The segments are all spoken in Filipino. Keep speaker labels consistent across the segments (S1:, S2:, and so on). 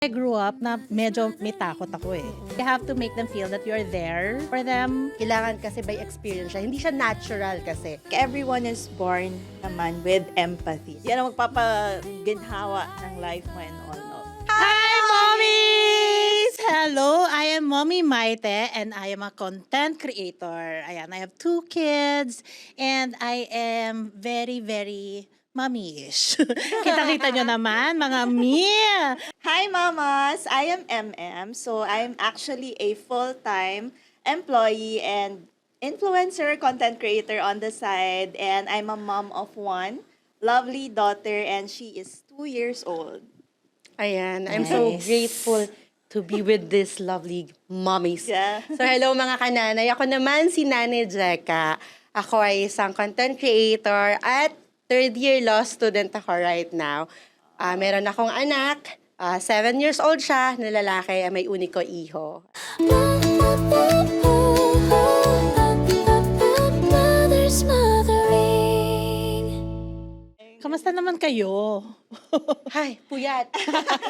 S1: I grew up na medyo may takot ako eh. You have to make them feel that you're there for them.
S2: Kailangan kasi by experience siya. Hindi siya natural kasi.
S3: Everyone is born naman with empathy. Yan ang magpapaginhawa ng life mo and all. No?
S1: Hi, mommies! Hello, I am Mommy Maite and I am a content creator. Ayan, I have 2 kids and I am very, very mommy-ish. Kita-kita nyo naman, mga Mia!
S3: Hi, mamas! I am MM. So, I'm actually a full-time employee and influencer, content creator on the side. And I'm a mom of 1 lovely daughter and she is 2 years old.
S2: Ayan, I'm so
S1: Nice.
S2: grateful to be with this lovely mommies.
S3: Yeah.
S2: So hello mga kananay. Ako naman si Nanay Jeka. Ako ay isang content creator at 3rd year law student ako right now. Meron akong anak, 7 years old siya, na lalaki, may uniko iho.
S4: Mother's mothering.
S1: Kamusta naman kayo?
S2: Hay, puyat.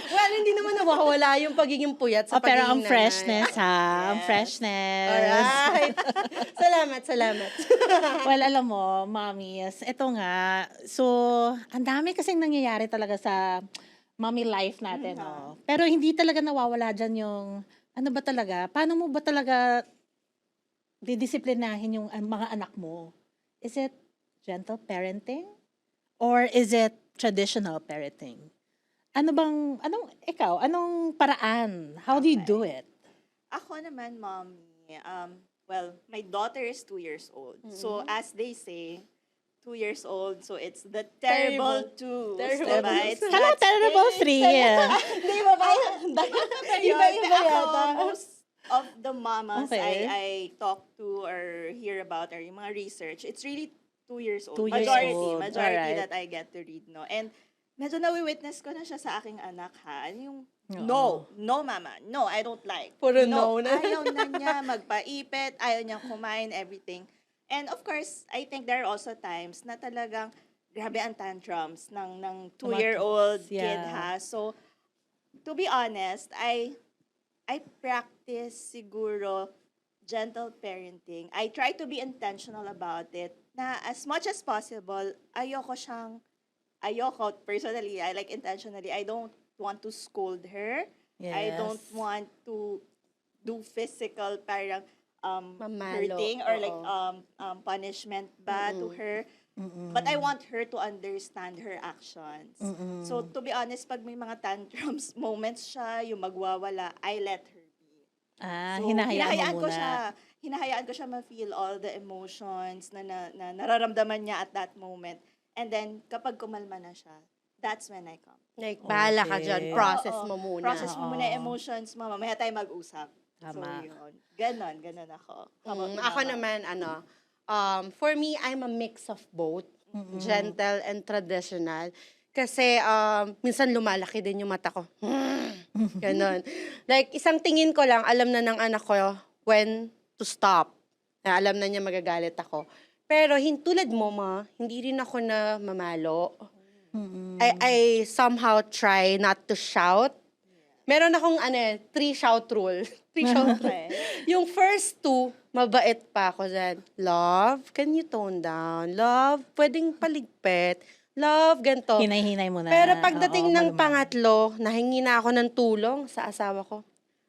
S2: Well, hindi naman nawawala yung pagiging puyat sa
S1: Pero
S2: pagiging
S1: ang
S2: nanay.
S1: freshness ha, ang freshness.
S2: Alright. Salamat.
S1: Well, alam mo, mommies, ito nga, so, ang dami kasing nangyayari talaga sa mommy life natin, no? Pero hindi talaga nawawala dyan yung, ano ba talaga, paano mo ba talaga didisiplinahin yung mga anak mo? Is it gentle parenting? Or is it traditional parenting? Anong paraan? How do you do it?
S3: Ako naman, mommy, well, my daughter is 2 years old. So, as they say, 2 years old, so it's the terrible two.
S2: Terrible
S3: Diba?
S2: twos.
S3: It's
S1: Hello,
S3: that
S1: terrible
S3: stage.
S1: 3.
S2: Di ba ba? Iba-iba
S3: Ako,
S2: yata.
S3: most of the mamas
S1: Okay.
S3: I talk to or hear about or yung mga research, it's really 2 years old.
S1: 2 years old.
S3: Majority
S1: Alright.
S3: that I get to read, no? And medyo nawi-witness ko na siya sa aking anak, ha? Yung,
S1: Oo.
S3: no, mama, no, I don't like.
S2: Puro no na.
S3: Ayaw na niya magpaipit, ayaw niya kumain, everything. And of course, I think there are also times na talagang grabe ang tantrums ng 2-year-old
S1: Yeah.
S3: kid, ha? So, to be honest, I practice siguro gentle parenting. I try to be intentional about it na as much as possible, ayoko personally, I like intentionally, I don't want to scold her. I don't
S1: Yes.
S3: want to do physical parang
S2: Mamalo,
S3: hurting or like
S2: oo.
S3: punishment ba to her. But I want her to understand her actions. So to be honest, pag may mga tantrums moments siya, yung magwawala, I let her be. So,
S1: Hinahayaan mo
S3: ko
S1: muna.
S3: siya. Hinahayaan ko siya ma-feel all the emotions na nararamdaman niya at that moment. And then, kapag kumalma na siya, that's when I come.
S2: Like, bahala ka
S1: Okay.
S2: dyan. Process
S3: Oo,
S2: mo muna.
S3: Process mo muna yung emotions mo. Mamaya tayo mag-usap. So,
S1: Tama.
S3: yun. Ganon ako. How about you,
S2: Ako
S3: Mama?
S2: naman, for me, I'm a mix of both. Gentle and traditional. Kasi, minsan lumalaki din yung mata ko. Ganon. Like, isang tingin ko lang, alam na ng anak ko when to stop. Na alam na niya magagalit ako. Pero, tulad mo, hindi rin ako na mamalo. I somehow try not to shout. Meron akong 3 shout rule. 3 shout rule.
S3: Okay.
S2: Yung first 2, mabait pa ako dyan. Love, can you tone down? Love, pwedeng paligpit. Love, ganito.
S1: Hinay-hinay mo na.
S2: Pero pagdating
S1: Oo,
S2: ng
S1: malumanag.
S2: pangatlo, nahingi na ako ng tulong sa asawa ko.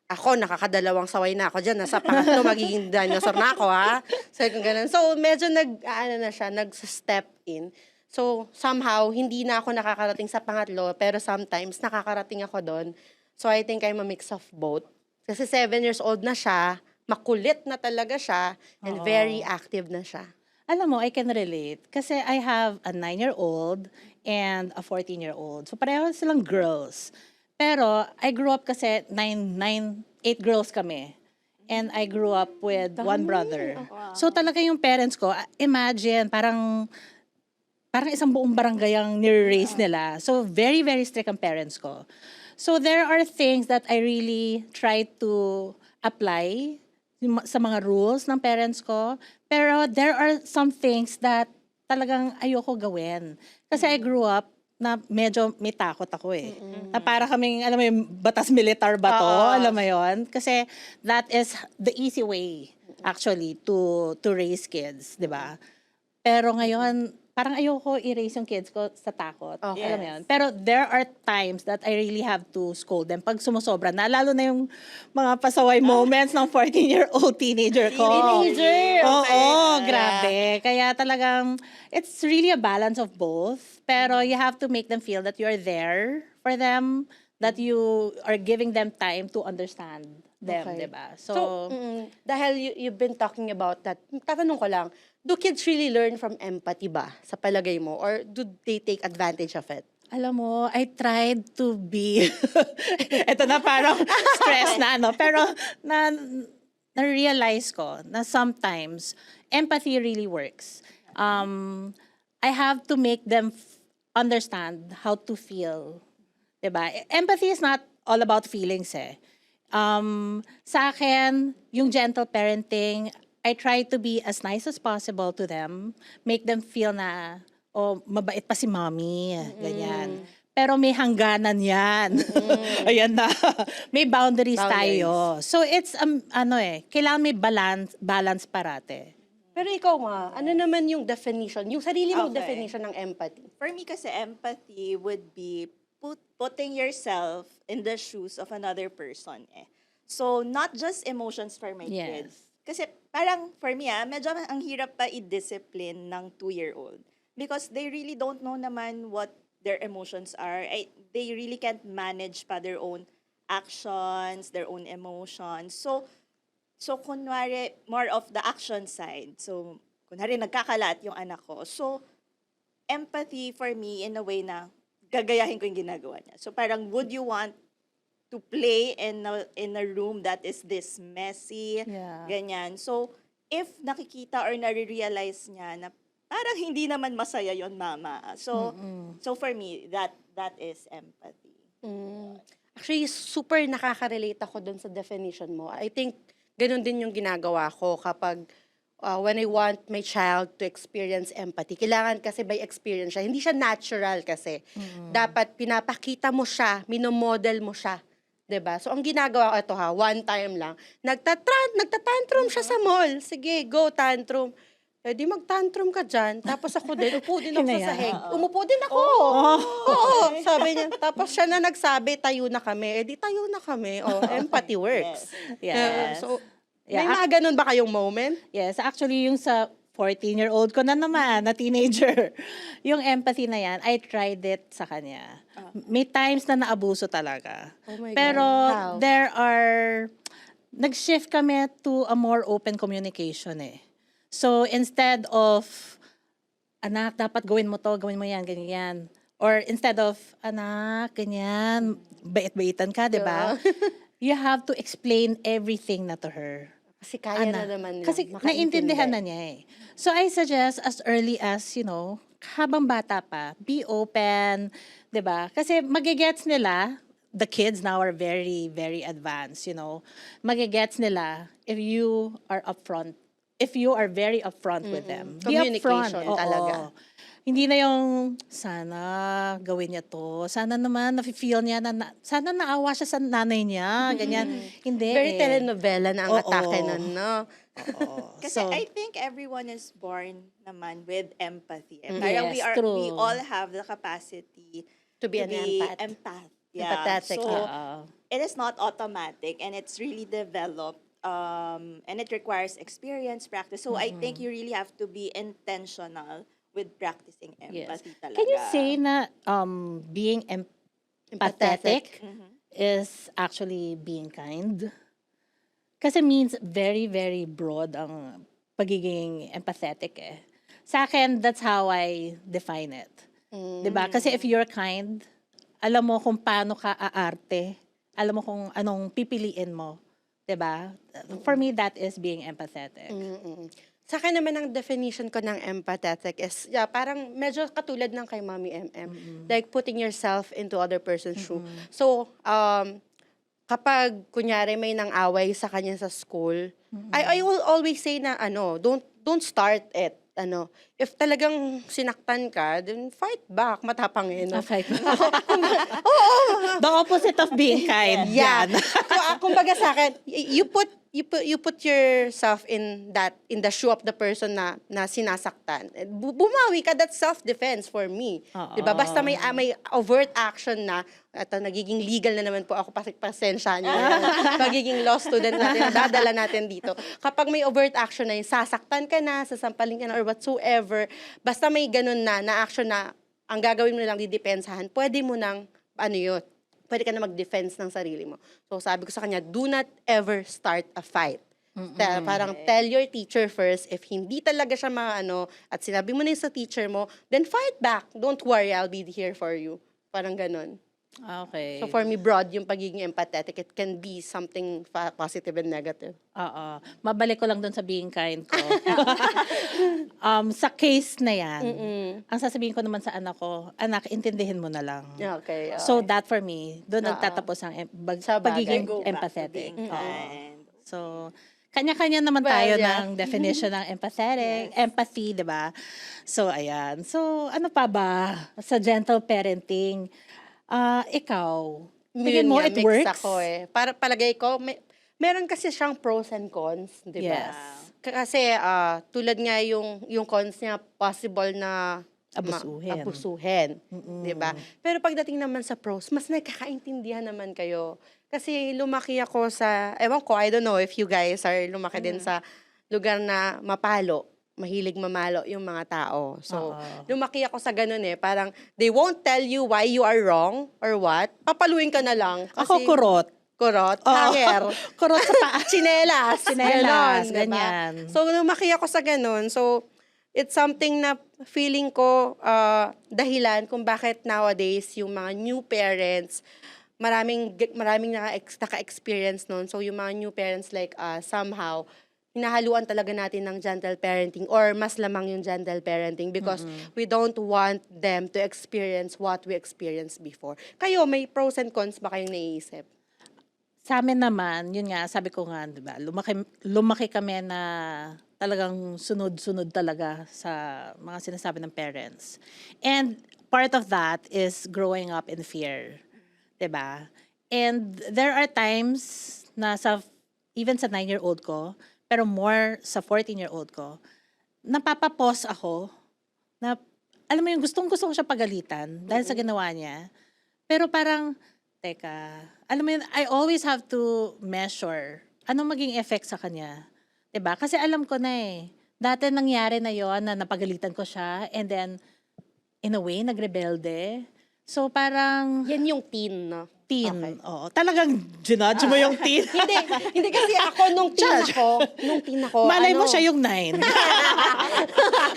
S2: Ako, nakakadalawang saway na ako dyan. Nasa pangatlo, magiging dinosaur na ako, ha? So, kung ganun. So, medyo nag-step in. So, somehow, hindi na ako nakakarating sa pangatlo, pero sometimes, nakakarating ako doon. So, I think I'm a mix of both. Kasi 7 years old na siya, makulit na talaga siya, and
S1: Oo.
S2: very active na siya.
S1: Alam mo, I can relate. Kasi I have a 9-year-old and a 14-year-old. So pareho silang girls. Pero I grew up kasi 8 girls kami. And I grew up with 1 brother. So talaga yung parents ko, imagine, parang isang buong barangay ang nire-raise nila. So very, very strict ang parents ko. So there are things that I really try to apply sa mga rules ng parents ko. Pero there are some things that talagang ayoko gawin. Kasi I grew up na medyo may takot ako eh. Na para kaming, alam mo yung batas militar ba to? Alam mo yon? Kasi that is the easy way actually to raise kids, di ba? Pero ngayon, parang ayoko i-raise yung kids ko sa takot.
S2: Okay.
S1: Alam mo yun? Pero there are times that I really have to scold them pag sumusobra na. Lalo na yung mga pasaway moments ng 14-year-old teenager ko.
S2: Teenager!
S1: Oo, grabe. Kaya talagang, it's really a balance of both. Pero you have to make them feel that you're there for them, that you are giving them time to understand them,
S2: Okay.
S1: diba?
S2: So, dahil you've been talking about that, tatanong ko lang, do kids really learn from empathy ba, sa palagay mo? Or do they take advantage of it?
S1: Alam mo, I tried to be, eto na parang stress na ano, pero na-realize ko na sometimes empathy really works. I have to make them understand how to feel. Diba? Empathy is not all about feelings eh. Sa akin, yung gentle parenting, I try to be as nice as possible to them, make them feel na, oh, mabait pa si mommy, ganyan. Pero may hangganan yan. Ayan na. May boundaries, tayo. So it's, kailangan may balance parate.
S2: Pero ikaw nga, ano naman yung definition, yung sarili mong
S3: Okay.
S2: definition ng empathy?
S3: For me kasi empathy would be putting yourself in the shoes of another person eh. So not just emotions for my
S1: Yes.
S3: kids. Kasi parang for me medyo ang hirap pa i-discipline ng 2-year-old because they really don't know naman what their emotions are. They really can't manage pa their own actions, their own emotions. So kunwari, more of the action side. So, kunwari, nagkakalat yung anak ko. So, empathy for me in a way na gagayahin ko yung ginagawa niya. So, parang, would you want to play in a room that is this messy?
S1: Yeah.
S3: Ganyan. So, if nakikita or nare-realize niya na parang hindi naman masaya yon mama. So, so for me, that is empathy.
S2: Actually, super nakaka-relate ako dun sa definition mo. I think, ganun din yung ginagawa ko kapag when I want my child to experience empathy. Kailangan kasi by experience siya. Hindi siya natural kasi. Dapat pinapakita mo siya, minomodel mo siya. 'Di ba? So, ang ginagawa ko, ito one time lang, nagtatantrum siya sa mall. Sige, go tantrum. Eh, di mag-tantrum ka dyan. Tapos ako din, upo din ako sa
S1: Kinaya.
S2: sahig. Umupo din ako. Oo, sabi niya. Tapos siya na nagsabi, tayo na kami. Eh, di tayo na kami. Oh, empathy works.
S1: Yes.
S2: So,
S1: Yeah,
S2: may mga ganun ba kayong moment?
S1: Yes, actually yung sa 14-year-old ko na naman, na teenager, yung empathy na yan, I tried it sa kanya. May times na naabuso talaga.
S2: Oh my God.
S1: Pero
S2: How?
S1: there are, nag-shift kami to a more open communication eh. So instead of, anak, dapat gawin mo to, gawin mo yan, ganyan. Or instead of, anak, ganyan, bait-baitan ka, di ba? You have to explain everything na to her.
S2: Kasi kaya na naman niya.
S1: Kasi
S2: makaintindi.
S1: naiintindihan na niya eh. So I suggest as early as, habang bata pa, be open, 'di ba? Kasi magigets nila, the kids now are very, very advanced, Magigets nila if you are upfront, if you are very upfront with them. Be upfront.
S2: Communication
S1: Oo.
S2: talaga.
S1: Hindi na yung, sana gawin niya to. Sana naman nafe-feel niya sana naawa siya sa nanay niya. Ganyan. Hindi
S2: Very telenovela na ang
S1: Oo.
S2: atake nun, no?
S1: Oo.
S3: Kasi
S1: So,
S3: I think everyone is born naman with empathy.
S1: Yes,
S3: Parang
S1: true.
S3: we all have the capacity
S2: To be an empath.
S3: Yeah.
S2: Empathetic,
S3: So,
S1: oo.
S3: it is not automatic and it's really developed and it requires experience, practice. So I think you really have to be intentional with practicing
S1: Yes.
S3: empathy talaga.
S1: Can you say na being empathetic is actually being kind? Kasi means very, very broad ang pagiging empathetic eh. Sa akin, that's how I define it. 'Di ba? Kasi if you're kind, alam mo kung paano ka aarte, alam mo kung anong pipiliin mo. 'Di ba? For me, that is being empathetic.
S2: Sa akin naman ang definition ko ng empathetic is, parang medyo katulad ng kay Mommy MM. Like putting yourself into other person's shoe. So, kapag kunyari may nang away sa kanya sa school, I will always say na don't start it. if talagang sinaktan ka, then fight back, matapang eh, no?
S1: Fight. The opposite of being kind.
S2: Yeah.
S1: Yan.
S2: So, kumbaga sa akin, you put yourself in the shoe of the person na sinasaktan. Bumawi ka, that's self-defense for me.
S1: Oo.
S2: 'Di ba? Basta may overt action na, at nagiging legal na naman po ako, pasensya niyo. Magiging law student natin, dadala natin dito. Kapag may overt action na yung sasaktan ka na, sasampalin ka na, or whatsoever, basta may ganun na action na ang gagawin mo na lang didepensahan, pwede mo nang, pwede ka na mag-defense ng sarili mo. So sabi ko sa kanya, do not ever start a fight. Parang tell your teacher first, if hindi talaga siya at sinabi mo na yun sa teacher mo, then fight back. Don't worry, I'll be here for you. Parang ganun.
S1: Okay.
S2: So for me, broad yung pagiging empathetic. It can be something positive and negative.
S1: Oo. Mabalik ko lang dun sa being kind ko. Sa case na yan, ang sasabihin ko naman sa anak ko, anak, intindihin mo na lang.
S2: Okay.
S1: So that for me, doon nagtatapos ang
S2: Sa bagay.
S1: pagiging
S3: Go back to
S1: empathetic.
S3: being
S1: Oo.
S3: kind.
S1: So, kanya-kanya naman
S2: Well,
S1: tayo
S2: yeah.
S1: ng definition ng empathetic, empathy, di ba? So, ayan. So, ano pa ba sa gentle parenting? Ikaw, tingin mo it
S2: mix
S1: works?
S2: ako eh. Para palagay ko, meron kasi siyang pros and cons, di ba?
S1: Yes.
S2: Kasi tulad nga yung cons niya, possible na abusuhin, di ba? Pero pagdating naman sa pros, mas nagkakaintindihan naman kayo. Kasi lumaki ako sa, ewan ko, I don't know if you guys are lumaki din sa lugar na mapalo. Mahilig mamalo yung mga tao. So, lumaki ako sa ganun eh. Parang, they won't tell you why you are wrong or what. Papaluin ka na lang.
S1: Ako kurot.
S2: Kurot, hanger,
S1: Kurot sa paa.
S2: tsinelas,
S1: Tsinelas,
S2: ganon, diba?
S1: ganyan.
S2: So, lumaki ako sa ganun. So, it's something na feeling ko dahilan kung bakit nowadays yung mga new parents, maraming naka-experience nun. So, yung mga new parents like somehow, hinahaluan talaga natin ng gentle parenting or mas lamang yung gentle parenting because we don't want them to experience what we experienced before. Kayo, may pros and cons ba kayong naiisip?
S1: Sa amin naman, yun nga, sabi ko nga, di ba, lumaki kami na talagang sunod-sunod talaga sa mga sinasabi ng parents. And part of that is growing up in fear. Di ba? And there are times na even sa 9-year-old ko, pero more sa 14-year-old ko, napapapos ako na, alam mo yung gustong-gusto ko siya pagalitan dahil sa ginawa niya. Pero parang, teka, alam mo yun, I always have to measure anong maging effect sa kanya. 'Di ba? Kasi alam ko na eh. Dati nangyari na yon na napagalitan ko siya and then, in a way, nagrebelde. So parang,
S2: Yan yung teen, no?
S1: teen. Oo. Talagang ginudge mo yung teen.
S2: Hindi kasi ako nung teen ako.
S1: Malay mo siya yung 9.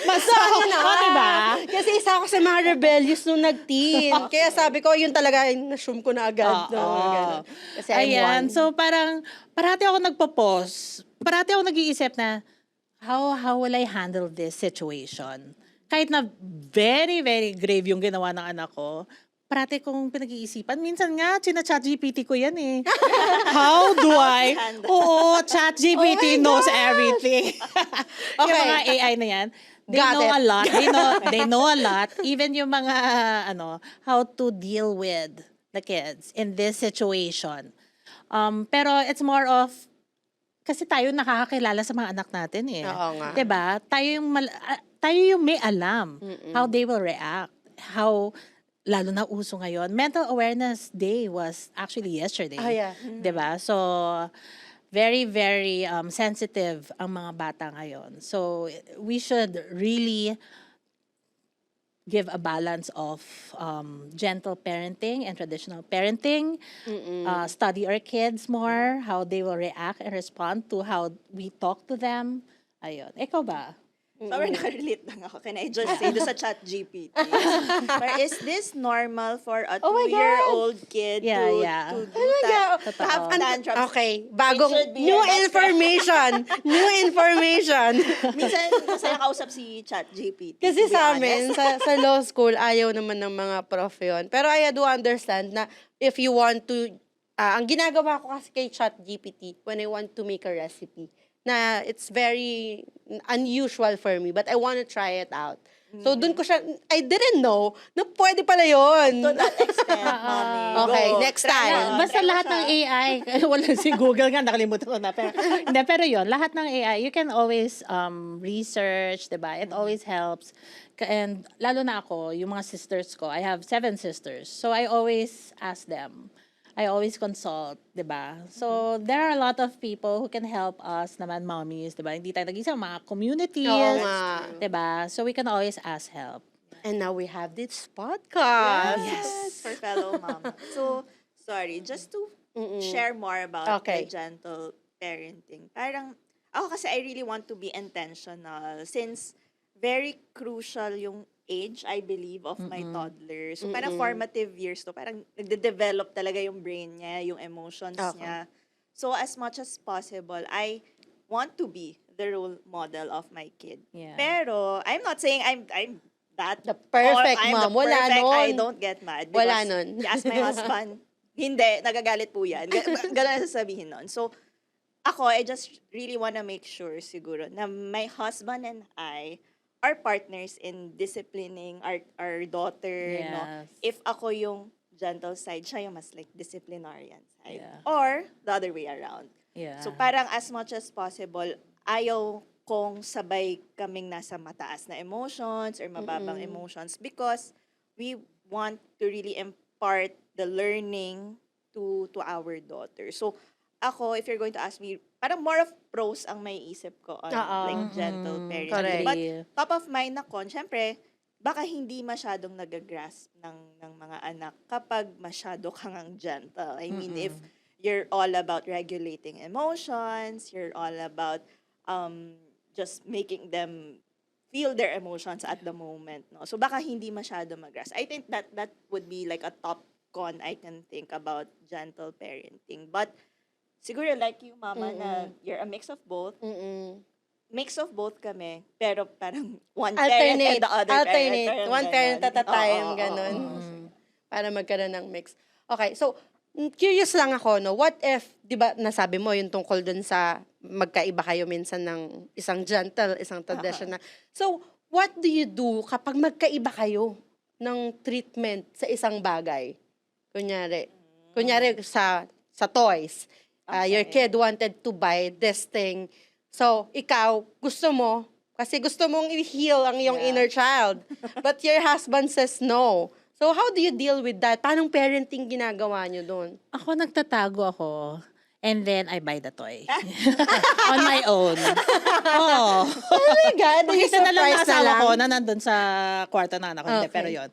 S1: Mas diba?
S2: Kasi isa ako sa mga rebellious nung nag-teen. Kaya sabi ko, yun talaga, na-assume ko na agad. Ganun. Kasi I'm one.
S1: So parang, parati ako nagpo-pause. Parati ako nag-iisip na, how will I handle this situation? Kahit na very, very grave yung ginawa ng anak ko, parati kong pinag-iisipan. Minsan nga, chat-GPT ko yan eh. How do I? Oo, chat-GPT knows everything. Yung
S2: Okay.
S1: mga AI na yan. They
S2: Got
S1: know
S2: it.
S1: a lot. They know a lot. Even yung mga, how to deal with the kids in this situation. Pero it's more of, kasi tayo nakakakilala sa mga anak natin eh.
S2: Oo nga.
S1: 'Di ba? Tayo yung may alam how they will react. How lalo na uso ngayon. Mental Awareness Day was actually yesterday.
S2: Oh, yeah.
S1: 'Di ba? So very very sensitive ang mga bata ngayon. So we should really give a balance of gentle parenting and traditional parenting. Study our kids more, how they will react and respond to how we talk to them. Ayun. Ikaw ba?
S3: Sobrang nakarelate lang ako. Can I just say this sa ChatGPT? Or is this normal for a
S2: Oh my God.
S3: 2-year-old kid
S1: Yeah,
S3: to,
S1: yeah.
S3: to do
S2: Oh my God.
S3: to have tantrums?
S2: Okay, bagong
S3: It should be
S2: new
S3: your best
S2: information. New information.
S3: Minsan, masaya kausap si ChatGPT.
S2: Kasi
S3: to be
S2: sa
S3: honest.
S2: amin, sa law school, ayaw naman ng mga prof yun. Pero I do understand na if you want to, ang ginagawa ko kasi kay ChatGPT, when I want to make a recipe, na it's very unusual for me, but I want to try it out. So, dun ko siya, I didn't know na pwede pala yun.
S3: To that extent, mommy.
S2: Okay,
S3: Go.
S2: next
S3: Try
S2: time.
S3: mo.
S1: Basta
S3: Try mo
S1: lahat ng
S3: siya.
S1: AI, wala si Google nga, nakalimutan ko na. Pero, hindi, pero yun, lahat ng AI, you can always research, diba? It always helps. And lalo na ako, yung mga sisters ko, I have 7 sisters. So I always ask them. I always consult, diba? So there are a lot of people who can help us naman, mommies, diba? Hindi tayo nag-isa, mga communities,
S2: Oo nga.
S1: diba? So we can always ask help.
S2: And now we have this podcast.
S3: Yes. For fellow mama. So, sorry, just to share more about
S2: Okay.
S3: the gentle parenting. Parang, ako kasi I really want to be intentional since very crucial yung age, I believe, of my toddler. So, parang formative years to. Parang nagde-develop talaga yung brain niya, yung emotions
S2: Okay.
S3: niya. So, as much as possible, I want to be the role model of my kid.
S1: Yeah.
S3: Pero, I'm not saying I'm that
S2: The perfect
S3: I'm
S2: mom.
S3: the
S2: Wala
S3: perfect,
S2: nun.
S3: I don't get mad.
S2: Wala
S3: because
S2: nun.
S3: Ask my husband. Hindi, nagagalit po yan. Ganun ang sasabihin nun. So, ako, I just really wanna make sure siguro na my husband and I are partners in disciplining our daughter. No?
S1: Yes.
S3: If ako yung gentle side, siya yung mas like disciplinarian side.
S1: Yeah.
S3: Or the other way around.
S1: Yeah.
S3: So parang as much as possible, ayaw kong sabay kaming nasa mataas na emotions or mababang emotions because we want to really impart the learning to our daughter. So ako, if you're going to ask me, parang more of pros ang may isip ko on
S2: Oo.
S3: like gentle parenting.
S2: Correct.
S3: But top of mind na con, syempre, baka hindi masyadong nagagrasp ng mga anak kapag masyado kang ang gentle. I mean, if you're all about regulating emotions, you're all about just making them feel their emotions at the moment, no? So baka hindi masyado mag-grasp. I think that would be like a top con I can think about gentle parenting. But siguro like you, mama, na you're a mix of both. Mix of both kami, pero parang one parent and the other
S2: Alternate.
S3: parent.
S2: One parent at a time,
S3: Oo,
S2: ganun.
S3: oo, oo.
S2: Para magkaroon ng mix. Okay, so, curious lang ako, no? What if, di ba, nasabi mo yung tungkol dun sa magkaiba kayo minsan ng isang gentle, isang traditional. So, what do you do kapag magkaiba kayo ng treatment sa isang bagay? Kunyari sa toys. Your
S3: Okay.
S2: kid wanted to buy this thing. So, ikaw, gusto mo, kasi gusto mong i-heal ang iyong
S3: Yeah.
S2: inner child. But your husband says no. So, how do you deal with that? Paano parenting ginagawa nyo doon?
S1: Ako nagtatago ako. And then, I buy the toy. On my own. Oo.
S2: Talaga? Do you
S1: Makita na lang ng
S2: surprise na
S1: asawa
S2: lang?
S1: ko na nandun sa kwarto na anak ko. Hindi,
S2: Okay.
S1: pero yun.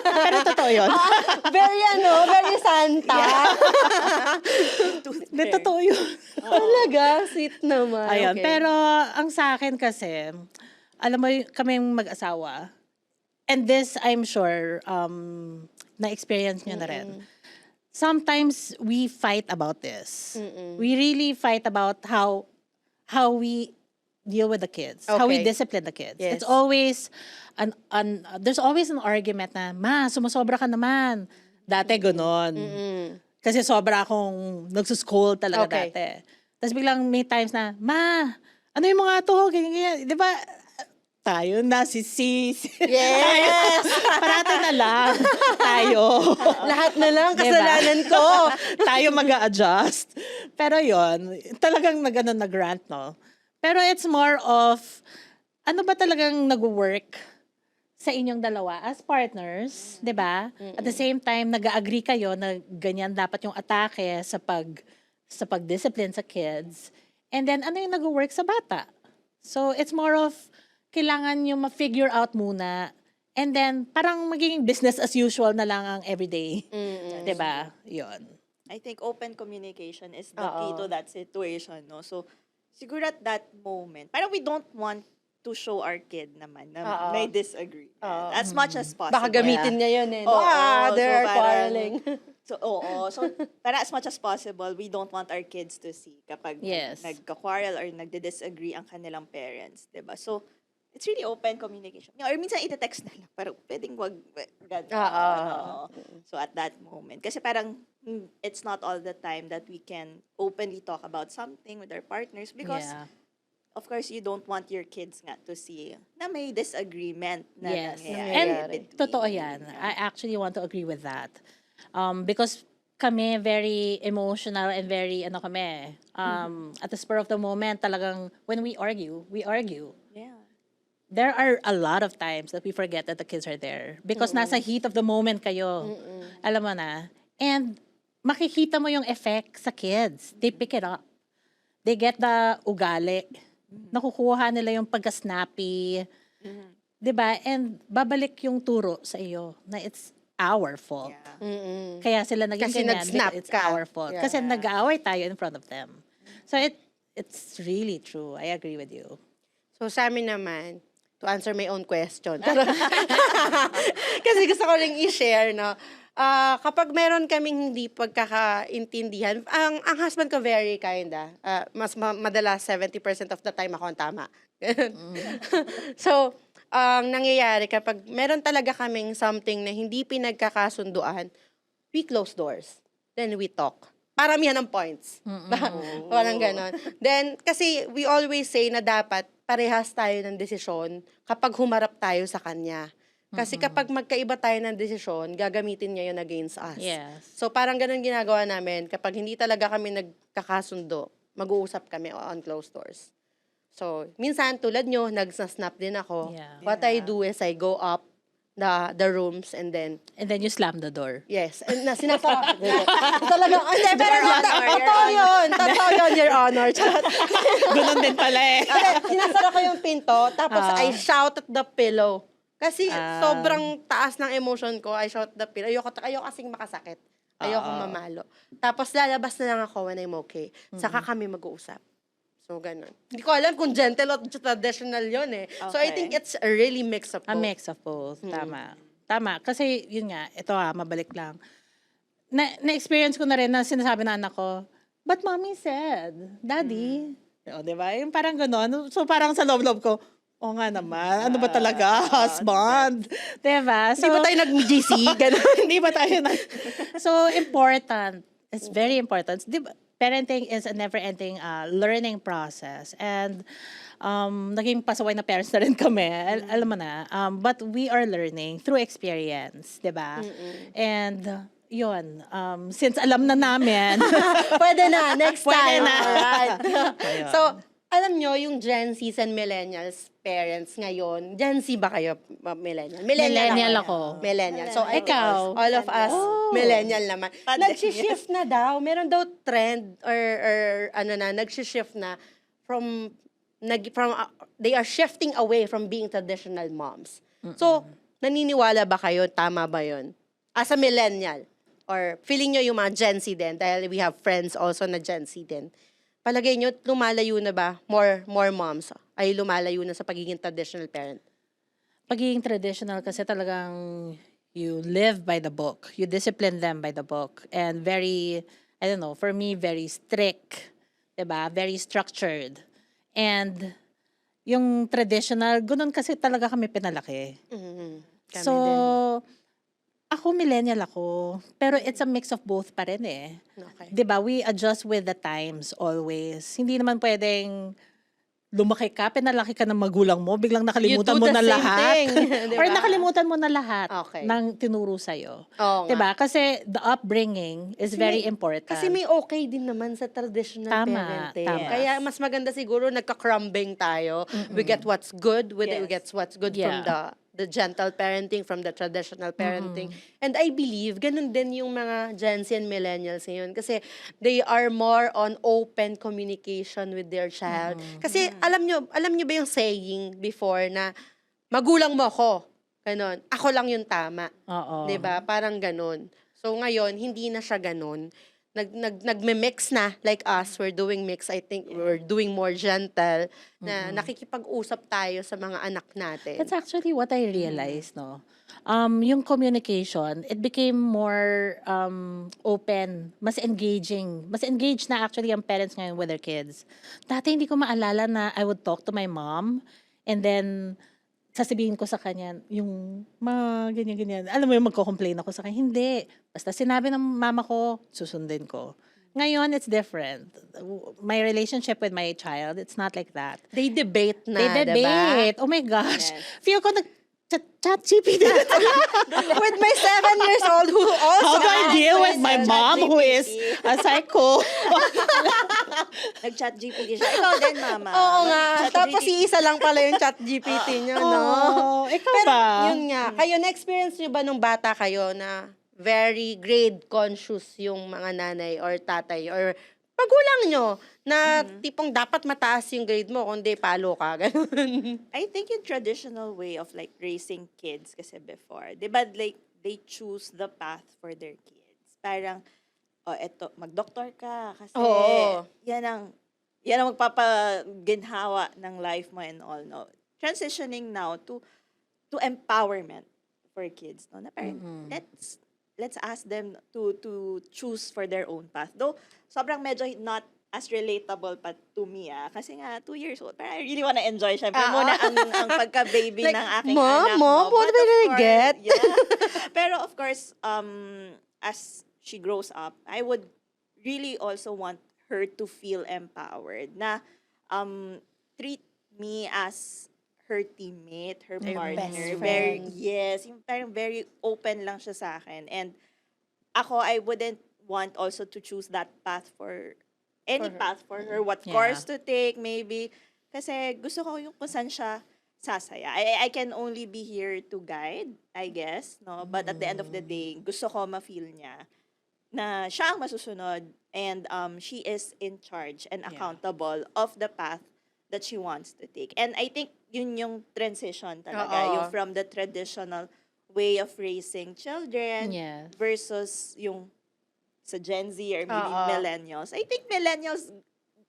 S1: Pero totoo yun.
S2: Very very Santa.
S1: Hindi, totoo yun.
S2: Talaga? Sweet naman.
S1: Ayun.
S2: Okay.
S1: Pero, ang sa akin kasi, alam mo, kaming mag-asawa, and this, I'm sure, na-experience nyo na rin. Sometimes, we fight about this. We really fight about how we deal with the kids, how we
S2: Okay.
S1: discipline the kids.
S2: Yes.
S1: It's always, there's always an argument na, ma, sumusobra ka naman. Dati, ganon. Kasi sobra akong nagsuscold talaga
S2: Okay.
S1: dati. Tapos biglang may times na, ma, ano yung mga to? Ganyan, ganyan. Di ba, tayo na si sis.
S2: Yes!
S1: Parati na lang. Tayo.
S2: Lahat na lang
S1: Diba?
S2: kasalanan ko.
S1: Tayo mag-a-adjust. Pero yon talagang nag-rant, no? Pero it's more of, ano ba talagang nag-work sa inyong dalawa as partners, di ba? At the same time, nag-agree kayo na ganyan dapat yung atake sa pag-discipline sa kids. And then, ano yung nag-work sa bata? So, it's more of, kailangan nyo ma-figure out muna. And then, parang magiging business as usual na lang ang everyday. Di ba? Yun.
S3: I think open communication is the key to that situation, no? So, siguro at that moment, parang we don't want to show our kid naman na may disagree. As much as possible.
S2: Baka gamitin niya yun eh.
S3: Oo,
S2: They're
S3: so parang-
S2: quarreling.
S3: So, para as much as possible, we don't want our kids to see kapag
S1: Yes.
S3: nagka-quarrel or nagdi-disagree ang kanilang parents, 'di ba? So, it's really open communication. Or minsan ite-text na lang, pero pwedeng wag, ganun.
S2: Oo.
S3: Oo. So at that moment, kasi parang it's not all the time that we can openly talk about something with our partners because
S1: Yeah.
S3: of course you don't want your kids nga to see na may disagreement na
S1: Yes.
S3: nangyayari
S1: And
S3: between.
S1: totoo yan. I actually want to agree with that. Because kami very emotional and very at the spur of the moment talagang when we argue.
S3: Yeah.
S1: There are a lot of times that we forget that the kids are there because nasa heat of the moment kayo. Alam mo na. And makikita mo yung effect sa kids. They pick it up. They get the ugali. Nakukuha nila yung pagka-snappy. 'Di ba? And babalik yung turo sa iyo na it's our fault.
S3: Yeah.
S1: Kaya sila naging
S2: Kasi
S1: ganyan
S2: nag-snap
S1: because it's
S2: ka.
S1: our fault.
S2: Yeah.
S1: Kasi nag-aaway tayo in front of them. So it's really true. I agree with you.
S2: So sa amin naman, to answer my own question. Kasi gusto ko ring i-share, no? Kapag meron kaming hindi pagkakaintindihan, ang husband ko very kinda. Madalas 70% of the time ako ang tama. So, ang nangyayari kapag meron talaga kaming something na hindi pinagkakasunduan, we close doors. Then we talk. Paramihan ng points. Parang ganon. Then, kasi we always say na dapat parehas tayo ng desisyon kapag humarap tayo sa kanya. Kasi kapag magkaiba tayo ng desisyon, gagamitin niya yun against us.
S1: Yes.
S2: So parang ganun ginagawa namin. Kapag hindi talaga kami nagkakasundo, mag-uusap kami on closed doors. So, minsan tulad nyo, nagsasnap din ako.
S1: Yeah.
S2: What I do is I go up the rooms and then
S1: And then you slam the door.
S2: yes. And na sinasara. Talaga, hindi, pero
S3: Your Honor, Your
S2: totoo yun. Totoo yun, Your Honor. Charot.
S1: Ganun din pala eh.
S2: Hindi, sinasara ko yung pinto, tapos I shout at the pillow. Kasi sobrang taas ng emotion ko, I shout at the pillow. Ayoko kasing makasakit. Ayoko mamalo. Tapos lalabas na lang ako when I'm okay. Saka kami mag-uusap. So, ganun. Hindi ko alam kung gentle o traditional yun eh. So, I
S3: Okay.
S2: think it's a really mix of
S1: A
S2: both.
S1: mix of both. Tama. Tama. Kasi, yun nga, ito mabalik lang. Na-experience ko na rin na sinasabi na anak ko, but mommy said, daddy. O, di ba? Yung parang gano'n. So, parang sa loob-loob ko, o nga naman, ano ba talaga, husband? Di ba?
S2: Hindi ba tayo nag-GC? Ganun.
S1: Hindi ba tayo na? So, important. It's very important. Di ba? Parenting is a never-ending learning process. And naging pasaway na parents na rin kami. Alam mo na. But we are learning through experience. Di ba? And yun, since alam na namin,
S2: Pwede na, next
S1: Pwede
S2: time.
S1: na.
S2: Alright.
S1: Ayun.
S2: So, alam nyo, yung Gen Zs and Millennials parents ngayon, Gen Z ba kayo? Millennial?
S1: Millennial
S2: ako.
S1: ako.
S2: Millennial. So, I think
S1: Ikaw?
S2: all of us, millennial naman. Nag-shift na daw. Meron daw trend or nag-shift na from they are shifting away from being traditional moms. So, naniniwala ba kayo? Tama ba yun? As a millennial, or feeling nyo yung mga Gen Z din, dahil we have friends also na Gen Z din, palagay nyo, lumalayo na ba? More moms ay lumalayo na sa pagiging traditional parent?
S1: pagiging traditional kasi talagang you live by the book. You discipline them by the book. And very, I don't know, for me, very strict. Diba? Very structured. And yung traditional, ganun kasi talaga kami pinalaki.
S2: Kami
S1: So,
S2: din.
S1: ako millennial ako. Pero it's a mix of both pa rin eh.
S2: Okay.
S1: 'Di ba? We adjust with the times always. Hindi naman pwedeng lumaki ka, pinalaki ka ng magulang mo, biglang nakalimutan
S2: You do
S1: mo
S2: the
S1: na
S2: same
S1: lahat.
S2: thing, 'di
S1: Or
S2: ba?
S1: nakalimutan mo na lahat
S2: Okay.
S1: ng tinuro sa'yo.
S2: Oo nga.
S1: 'Di ba? Kasi the upbringing is very important.
S2: Kasi may okay din naman sa traditional
S1: Tama,
S2: parenting.
S1: tama.
S2: Kaya mas maganda siguro nagka-crumbing tayo. We get what's good we get what's good from
S1: Yeah.
S2: the gentle parenting, from the traditional parenting. And I believe, ganun din yung mga Gen Z and Millennials ngayon. Kasi they are more on open communication with their child. Kasi alam nyo ba yung saying before na magulang mo ako? Ganun. Ako lang yung tama.
S1: Oo.
S2: 'Di ba? Parang ganun. So ngayon, hindi na siya ganun. Nagme-mix na like us. We're doing mix. I think we're doing more gentle na nakikipag-usap tayo sa mga anak natin.
S1: That's actually what I realized, no? Yung communication, it became more open, mas engaging. Mas engaged na actually ang parents ngayon with their kids. Dati hindi ko maalala na I would talk to my mom And then, sasabihin ko sa kanya, yung mga ganyan-ganyan. Alam mo yung magko-complain ako sa kanya. Hindi. Basta sinabi ng mama ko, susundin ko. Ngayon, it's different. My relationship with my child, it's not like that.
S2: They debate na,
S1: They debate. Oh my gosh.
S3: Yes.
S1: Feel ko chat GPT.
S2: With my 7 years old who also
S1: How do I deal with my mom who is a psycho?
S3: Nag-chat GPT siya. Ikaw din, mama.
S2: Oo nga.
S3: Nag-chat
S2: Tapos
S3: GPT.
S2: iisa lang pala yung chat GPT nyo, no?
S1: Oh, ikaw
S2: Pero
S1: ba?
S2: yun nga. Kayo, na-experience nyo ba nung bata kayo na very grade conscious yung mga nanay or tatay or pagulang nyo na tipong dapat mataas yung grade mo kundi palo ka, ganun.
S3: I think yung traditional way of like raising kids kasi before, di ba like they choose the path for their kids. Parang, oh, eto, mag-doktor ka kasi
S2: Oo.
S3: yan ang magpapaginhawa ng life mo and all, no? Transitioning now to empowerment for kids, no? Na parang, let's ask them to choose for their own path. Though, sobrang medyo not as relatable pa to me, kasi nga, 2 years old, pero I really wanna enjoy, syempre, muna ang pagka-baby
S2: Like,
S3: ng aking
S2: Mom,
S3: anak.
S2: Mom,
S3: no?
S2: what
S3: But
S2: will
S3: of
S2: I
S3: course,
S2: get?
S3: Yeah. Pero of course, as she grows up, I would really also want her to feel empowered, na treat me as her teammate, her
S1: Your
S3: partner.
S1: best
S3: Very,
S1: friend.
S3: yes, yung parang very open lang siya sa akin. And ako, I wouldn't want also to choose that path for any path for her, what
S1: Yeah.
S3: course to take, maybe. Kasi gusto ko yung kung saan siya sasaya. I can only be here to guide, I guess, no? But at the end of the day, gusto ko ma-feel niya na siya ang masusunod and she is in charge and accountable of the path that she wants to take. And I think yun yung transition talaga,
S2: Oo.
S3: yung from the traditional way of raising children
S1: Yes.
S3: versus yung sa Gen Z or maybe
S2: Oo.
S3: millennials. I think millennials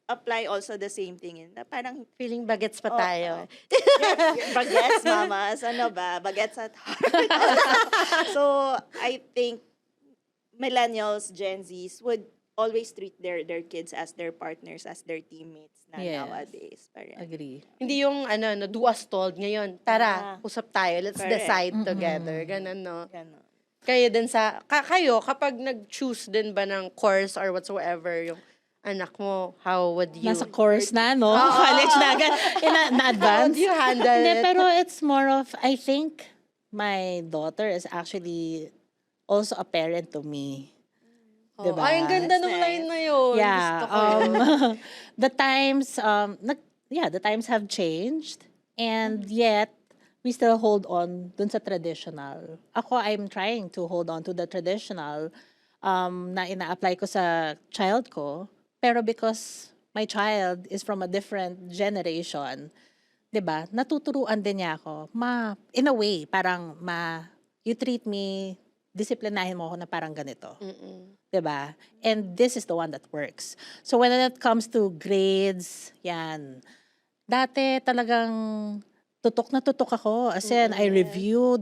S3: apply also the same thing. Na parang,
S2: Feeling bagets pa
S3: Oo.
S2: tayo.
S3: bagets, mamas, ano ba? Bagets at heart. So, I think millennials, Gen Zs would always treat their kids as their partners, as their teammates na
S1: Yes.
S3: nowadays. Parang,
S1: Agree.
S2: Hindi yung no, do as told ngayon. Tara,
S3: Ah.
S2: usap tayo. Let's
S3: Correct.
S2: decide together. Ganun, no?
S3: Ganon.
S2: Kayo din kayo, kapag nag-choose din ba ng course or whatsoever yung anak mo, how would you?
S1: Nasa course na, no? College na agad.
S2: How
S1: Na-advance.
S2: would you handle
S1: Hindi,
S2: it?
S1: pero it's more of, I think, my daughter is actually also a parent to me. Diba?
S2: Ay, ang ganda
S3: That's
S2: ng
S3: nice.
S2: line na yun.
S1: Yeah.
S2: Gusto ko yun.
S1: The times have changed, and yet we still hold on dun sa traditional. Ako, I'm trying to hold on to the traditional na ina-apply ko sa child ko, pero because my child is from a different generation, 'di ba? Natuturuan din niya ako. In a way, parang you treat me, disiplinahin mo ako na parang ganito. 'Di ba? And this is the one that works. So when it comes to grades, yan. Dati talagang tutok na tutok ako. As in, I review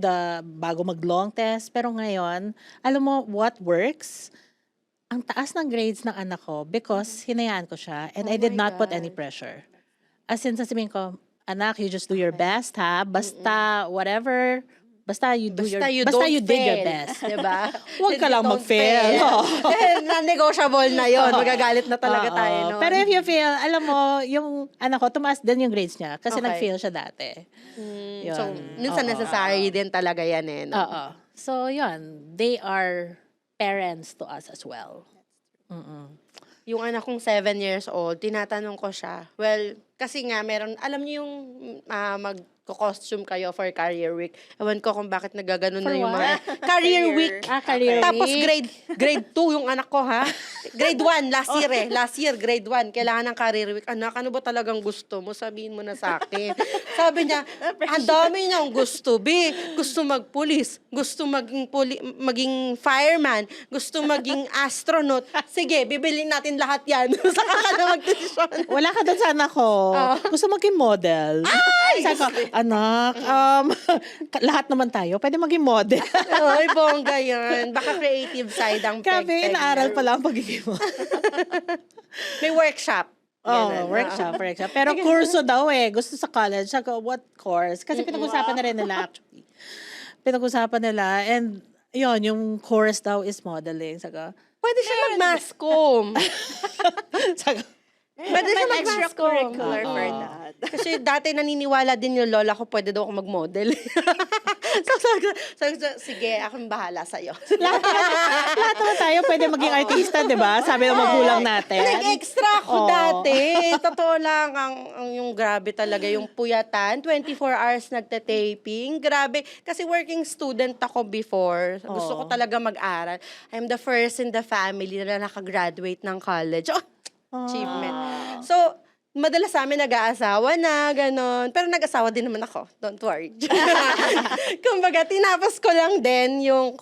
S1: bago mag-long test. Pero ngayon, alam mo what works? Ang taas ng grades ng anak ko because hinayaan ko siya and I did
S2: my
S1: not put any
S2: gosh.
S1: pressure. As in, sasabihin ko, anak, you just do your best, ha? Basta, whatever. Basta you did your best.
S2: Diba?
S1: Huwag ka lang
S2: Don't
S1: mag-fail.
S2: Non-negotiable na yun. Magagalit na talaga
S1: Oo.
S2: tayo nun.
S1: Pero if you feel, alam mo, yung anak ko, tumaas din yung grades niya kasi
S2: Okay.
S1: nag-fail siya dati. Yun.
S2: So, minsan
S1: Oo.
S2: necessary din talaga yan eh. No?
S1: Oo. So, yun. They are parents to us as well.
S2: Yung anak kong 7 years old, tinatanong ko siya. Well, kasi nga, alam niyo yung mag-costume kayo for career week. Ewan ko kung bakit nagaganon
S1: For
S2: na yung
S1: what?
S2: mga career week.
S1: Career
S2: Tapos
S1: week.
S2: grade 2 yung anak ko, ha? Grade 1, last year eh. Last year, grade 1. Kailangan ng career week. Anak, ano ba talagang gusto mo? Sabihin mo na sa akin. Sabi niya, ang dami niyang gusto. Gusto magpulis. Gusto maging fireman. Gusto maging astronaut. Sige, bibilin natin lahat yan. Saka ka na mag-decision.
S1: Wala ka doon sa anak ko. Gusto maging model. Sabi ko, anak, lahat naman tayo, pwede maging model.
S2: Ay, bongga yan. Baka creative side ang
S1: Grabe,
S2: peg-peg
S1: inaaral
S2: niya.
S1: pala ang pagiging model.
S2: May workshop. Ganun.
S1: Workshop. Pero kurso daw eh. Gusto sa college. Sabi ko, what course? Kasi pinag-usapan na rin nila actually. Pinag-usapan nila. And yun, yung course daw is modeling. Sabi ko,
S2: Pwede siya mag-mascom.
S1: sabi ko,
S2: Pwede siya
S3: Naman
S2: mag-mascom.
S3: extracurricular for that.
S2: Kasi dati naniniwala din yung lola ko, pwede daw ako mag-model. so, sige, akong bahala sa'yo.
S1: lahat naman tayo pwede maging artista, di ba? Sabi ng magulang natin.
S2: Nag-extra ako
S1: Oo.
S2: dati. Totoo lang, ang yung grabe talaga, yung puyatan, 24 hours nagte-taping. Grabe. Kasi working student ako before. Gusto ko
S1: Oo.
S2: talaga mag-aral. I'm the first in the family na nakagraduate ng college. Oh, achievement. So, madalas sa amin nag-aasawa na, ganon. Pero nag-asawa din naman ako. Don't worry. Kumbaga, tinapos ko lang din yung,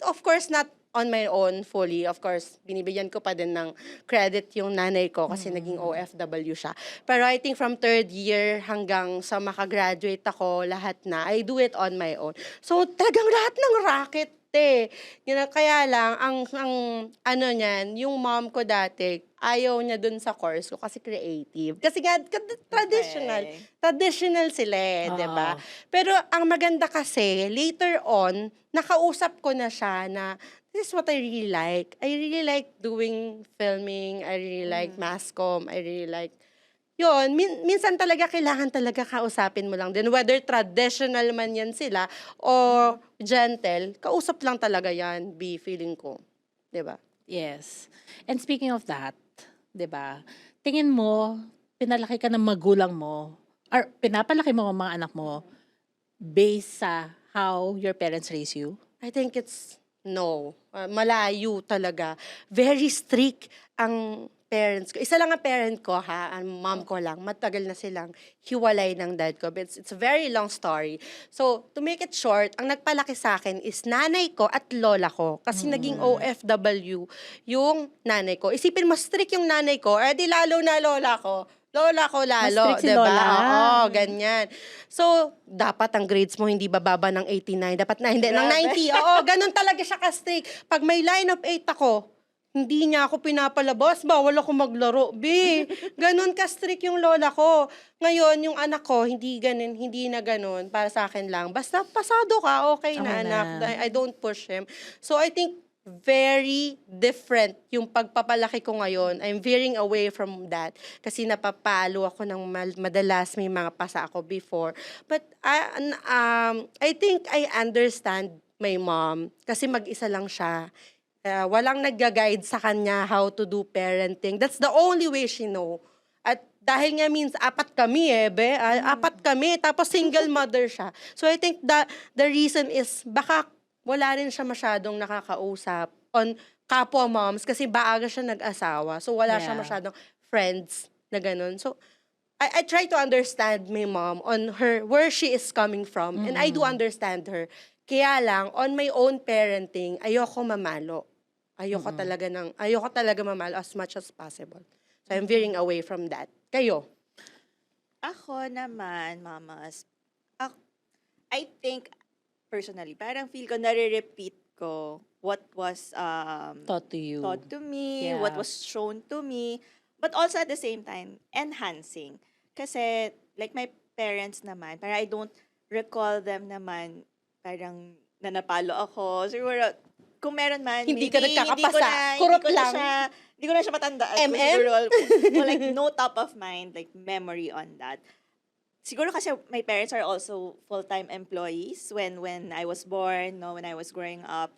S2: of course, not on my own fully. Of course, binibigyan ko pa din ng credit yung nanay ko kasi naging OFW siya. Pero I think from third year hanggang sa makagraduate ako, lahat na, I do it on my own. So, talagang lahat ng racket kaya lang, ang ano niyan, yung mom ko dati, ayaw niya dun sa course ko kasi creative. Kasi nga, traditional.
S3: Okay.
S2: Traditional sila eh, di ba?
S1: Oo.
S2: Pero ang maganda kasi, later on, nakausap ko na siya na, this is what I really like. I really like doing filming. I really like masscom. I really like yun, minsan talaga kailangan talaga kausapin mo lang din. Whether traditional man yan sila o gentle, kausap lang talaga yan, feeling ko. Diba?
S1: Yes. And speaking of that, 'di ba? Tingin mo pinalaki ka ng magulang mo or pinapalaki mo ang mga anak mo based sa how your parents raise you?
S2: I think it's no. Malayo talaga. Very strict ang parents ko. Isa lang ang parent ko, ang mom ko lang. Matagal na silang hiwalay ng dad ko. But it's a very long story. So, to make it short, ang nagpalaki sa akin is nanay ko at lola ko. Kasi naging OFW yung nanay ko. Isipin mo, strict yung nanay ko, di lalo na lola ko. Lola ko lalo,
S1: Mas strict si
S2: diba?
S1: lola.
S2: Oo, ganyan. So, dapat ang grades mo hindi bababa ng 89. Dapat na, hindi, ng 90. Oo, ganun talaga siya ka-strict. Pag may line of 8 ako, hindi niya ako pinapalabas, bawal ako maglaro. Ganun ka-strict yung lola ko. Ngayon, yung anak ko, hindi na ganun. Para sa akin lang. Basta pasado ka, okay na
S1: Okay
S2: anak.
S1: na.
S2: I don't push him. So, I think very different yung pagpapalaki ko ngayon. I'm veering away from that. Kasi napapalo ako ng madalas. May mga pasa ako before. But I think I understand my mom. Kasi mag-isa lang siya. Walang nag-guide sa kanya how to do parenting. That's the only way she know. At dahil nga means apat kami apat kami, tapos single mother siya. So I think the reason is baka wala rin siya masyadong nakakausap on kapwa moms kasi baaga siya nag-asawa. So wala siya
S1: Yeah.
S2: masyadong friends na ganun. So I try to understand my mom on where she is coming from. And I do understand her. Kaya lang, on my own parenting, ayoko mamalo. Ayoko talaga mamalo as much as possible. So I'm veering away from that. Kayo?
S3: Ako naman, mamas, I think, personally, parang feel ko, nare-repeat ko what was
S1: Taught to you.
S3: taught to me,
S1: Yeah.
S3: what was shown to me, but also at the same time, enhancing. Kasi, like my parents naman, parang I don't recall them naman, parang nanapalo ako. Siguro, kung meron man,
S2: Hindi
S3: maybe,
S2: ka nagkakapasa.
S3: hindi
S2: Kurot
S3: ko na
S2: lang.
S3: hindi ko na siya matandaan.
S2: MM?
S3: Siguro, like, no top of mind, like, memory on that. Siguro kasi my parents are also full-time employees when I was born, no, when I was growing up.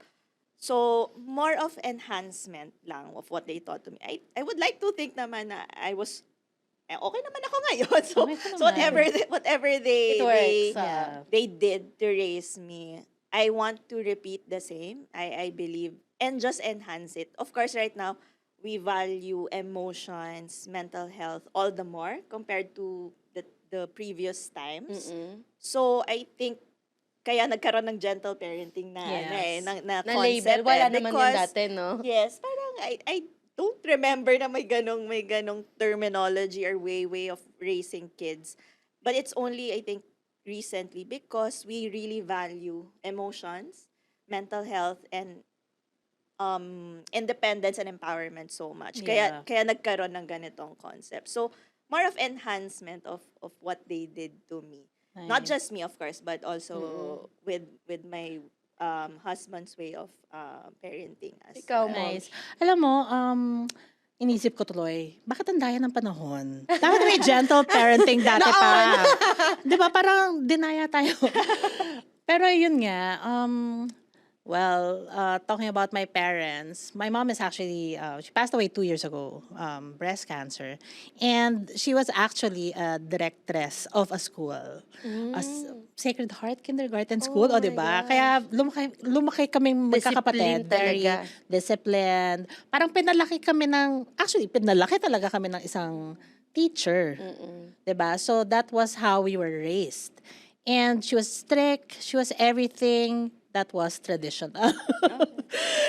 S3: So, more of enhancement lang of what they taught to me. I would like to think naman na I was okay naman ako ngayon. So,
S1: Okay ka
S3: so whatever
S2: It works.
S3: they did to raise me, I want to repeat the same. I believe and just enhance it. Of course, right now we value emotions, mental health all the more compared to the previous times. So I think kaya nagkaroon ng gentle parenting na
S1: Yes.
S3: na
S2: Na label,
S3: concept.
S2: wala naman yun
S3: Because,
S2: dati, no?
S3: yes, parang I don't remember na may ganong terminology or way of raising kids. But it's only, I think, recently because we really value emotions, mental health, and independence and empowerment so much.
S1: Yeah.
S3: Kaya nagkaroon ng ganitong concept. So, more of enhancement of what they did to me. Not
S1: Nice.
S3: just me, of course, but also with my husband's way of parenting us.
S2: Ikaw, Mom.
S1: Nice. Alam mo, inisip ko tuloy, bakit ang daya ng panahon? Dapat may gentle parenting dati pa. Di ba? Parang dinaya tayo. Pero yun nga, talking about my parents, my mom is actually, she passed away 2 years ago, breast cancer. And she was actually a directress of a school, Sacred Heart Kindergarten School, o
S2: Oh
S1: di
S2: my
S1: ba?
S2: gosh.
S1: Kaya lumaki kaming magkakapatid.
S2: Discipline
S1: Very
S2: talaga.
S1: disciplined. Parang pinalaki talaga kami ng isang teacher. Di ba? So that was how we were raised. And she was strict. She was everything that was traditional.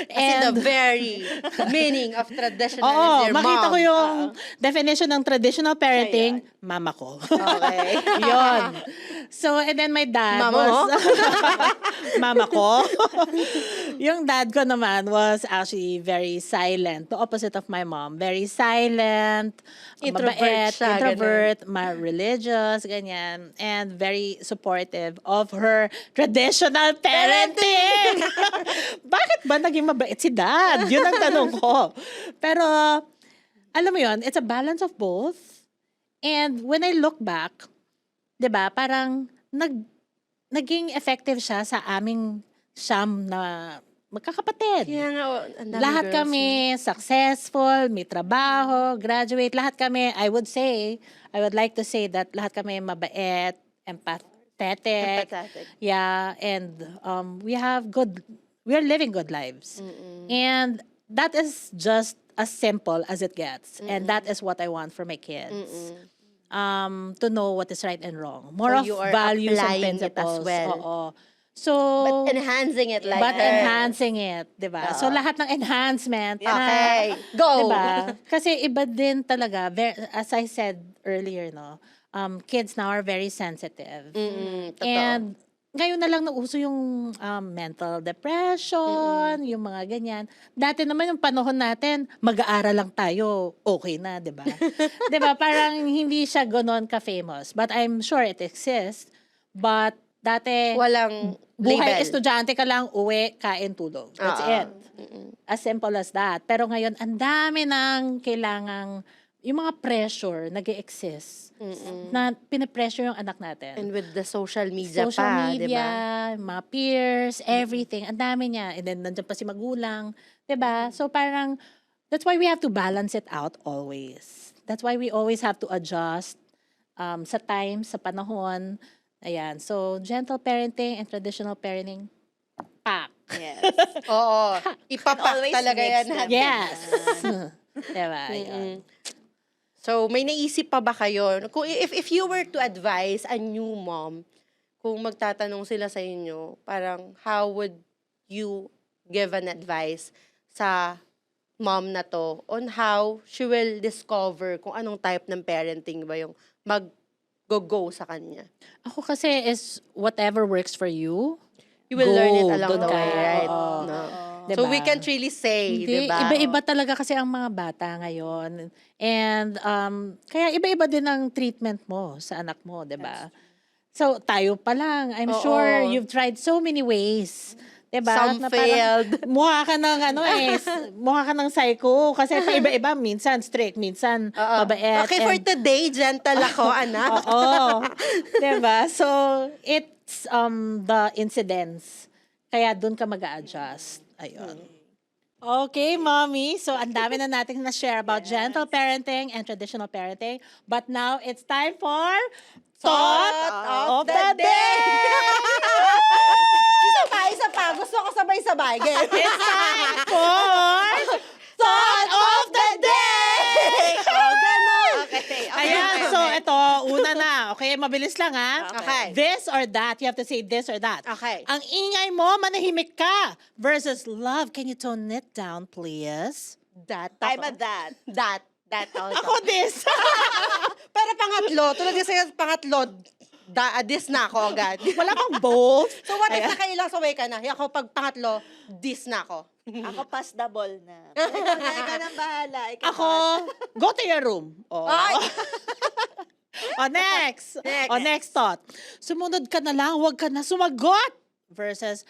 S2: Kasi the very meaning of traditional
S1: Oo,
S2: is your
S1: makita
S2: mom.
S1: ko yung definition ng traditional parenting, mama ko.
S2: Okay.
S1: Yun. So, and then my dad
S2: Mama
S1: was...
S2: mo?
S1: Mama ko. Yung dad ko naman was actually very silent. The opposite of my mom. Very silent,
S2: Introvert
S1: mabait,
S2: siya,
S1: introvert, religious, ganyan. And very supportive of her traditional parenting. Bakit ba naging mabait si dad? Yun ang tanong ko. Pero, alam mo yun, it's a balance of both. And when I look back, 'di ba, parang naging effective siya sa aming siyam na magkakapatid.
S2: Kaya nga, ang daming
S1: Lahat
S2: girls
S1: kami successful, may trabaho, graduate, lahat kami, I would like to say that lahat kami mabait, empathetic.
S2: Empathetic.
S1: Yeah, and we are living good lives. And that is just as simple as it gets. And that is what I want for my kids. To know what is right and wrong. More
S2: So
S1: of
S2: you are
S1: values and
S2: applying it as
S1: principles.
S2: well.
S1: Oo. So,
S2: But enhancing it like
S1: but
S2: her.
S1: enhancing it, 'di ba? So lahat ng enhancement
S2: Okay, go.
S1: 'di ba? Kasi iba din talaga, as I said earlier, no. Kids now are very sensitive.
S2: Totoo.
S1: And ngayon na lang nauso yung mental depression, yung mga ganyan. Dati naman yung panahon natin, mag-aaral lang tayo, okay na, 'di ba? 'Di ba? Parang hindi siya ganoon ka-famous. But I'm sure it exists. But dati,
S2: Walang
S1: buhay
S2: label.
S1: estudyante ka lang, uwi, kain, tulog. That's it. As simple as that. Pero ngayon, ang dami ng kailangang, yung mga pressure nag-exist na pinipressure yung anak natin.
S2: And with the social media
S1: Social
S2: pa,
S1: media,
S2: di ba?
S1: mga peers, everything. Ang dami niya. And then, nandiyan pa si magulang. 'Di ba? So, parang, that's why we have to balance it out always. That's why we always have to adjust sa time, sa panahon. Ayan. So, gentle parenting and traditional parenting, pack.
S3: Yes.
S2: Oo. Ipapak
S3: Always
S2: talaga
S3: mix
S2: yan.
S3: them.
S1: Yes. Diba? Ayun.
S2: So, may naisip pa ba kayo? Kung, if you were to advise a new mom, kung magtatanong sila sa inyo, parang how would you give an advice sa mom na to on how she will discover kung anong type ng parenting ba yung mag-go sa kanya?
S1: Ako kasi is whatever works for you.
S2: You will learn it
S1: Go,
S2: along
S1: doon
S2: the way,
S1: ka.
S2: right?
S1: Oo.
S2: No?
S1: Diba?
S2: So, we can't really say,
S1: Hindi,
S2: diba?
S1: iba-iba talaga kasi ang mga bata ngayon. And kaya iba-iba din ang treatment mo sa anak mo, 'di ba? So tayo pa lang, I'm
S2: Oo.
S1: sure you've tried so many ways. 'Di ba?
S2: Some
S1: Na parang
S2: failed.
S1: Mukha ka ng mukha ka ng psycho kasi pa iba-iba, minsan strict, minsan mabait.
S2: Okay, for
S1: and-
S2: today, gentle ako, anak.
S1: Oo. 'Di ba? So it's the incidents. Kaya doon ka mag-a-adjust. Ayun. Okay, mommy. So, ang dami na natin na-share about gentle parenting and traditional parenting. But now, it's time for Thought of the Day!
S2: Isa pa. Gusto ko sabay-sabay. Game.
S1: It's time for Thought of the Day!
S2: Oh, ganun. Okay.
S1: Ayan, so ito, una na. Okay, mabilis lang ha.
S2: Okay.
S1: This or that. You have to say this or that.
S2: Okay.
S1: Ang ingay mo, manahimik ka. Versus love, can you tone it down, please?
S2: That.
S3: I'm a that.
S2: That also.
S1: Ako this.
S2: Pero pangatlo, tulad yung sa'yo, pangatlo, Dis na ako agad.
S1: Wala bang both?
S2: So what if nakailang saway ka na? Ako pag pangatlo, dis na ako.
S3: Ako pass the ball na. Ikaw na bahala.
S1: Ako, go to your room. Oh.
S2: Ay!
S1: Next.
S2: Next.
S1: Next thought. Sumunod ka na lang, huwag ka na sumagot. Versus,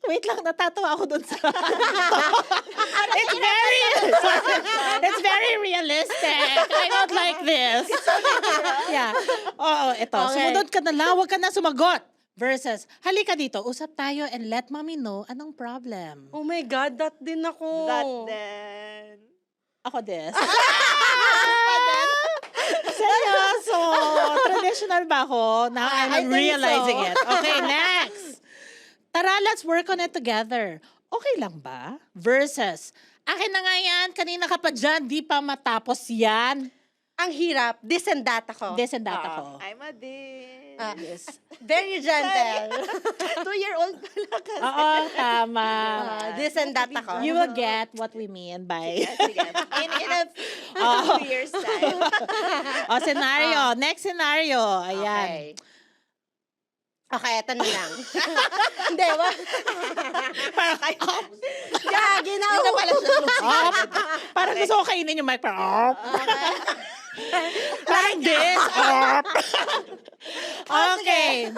S1: wait lang, natatawa ako dun sa... it's very realistic. I don't like this. Yeah. Oo, ito.
S2: Okay.
S1: Sumunod ka na lang, huwag ka na sumagot. Versus, halika dito, usap tayo and let mommy know anong problem.
S2: Oh my God, that din ako.
S3: That then.
S1: Ako des. Seryoso. Traditional ba ako? Now
S2: I
S1: I'm
S2: think
S1: realizing
S2: so.
S1: it. Okay, next. Tara, let's work on it together. Okay lang ba? Versus, akin na nga yan, kanina ka pa dyan, di pa matapos yan.
S2: Ang hirap, this and that ako.
S1: This and that ako.
S3: I'm a din.
S1: Yes.
S2: Very gentle.
S3: 2-year-old pala kasi.
S1: Oo, tama.
S2: This and that ako.
S1: You will get what we mean by...
S3: Sige. In a
S1: Oh.
S3: 2 years time.
S1: Scenario. Next scenario. Ayan.
S2: Okay, eto na lang. Hindi, wag.
S1: Parang kayo.
S2: Gagi na
S3: Hindi na pala siya
S1: Op. Parang gusto ko kainin yung mic. Parang, op. Parang this. Op. Okay.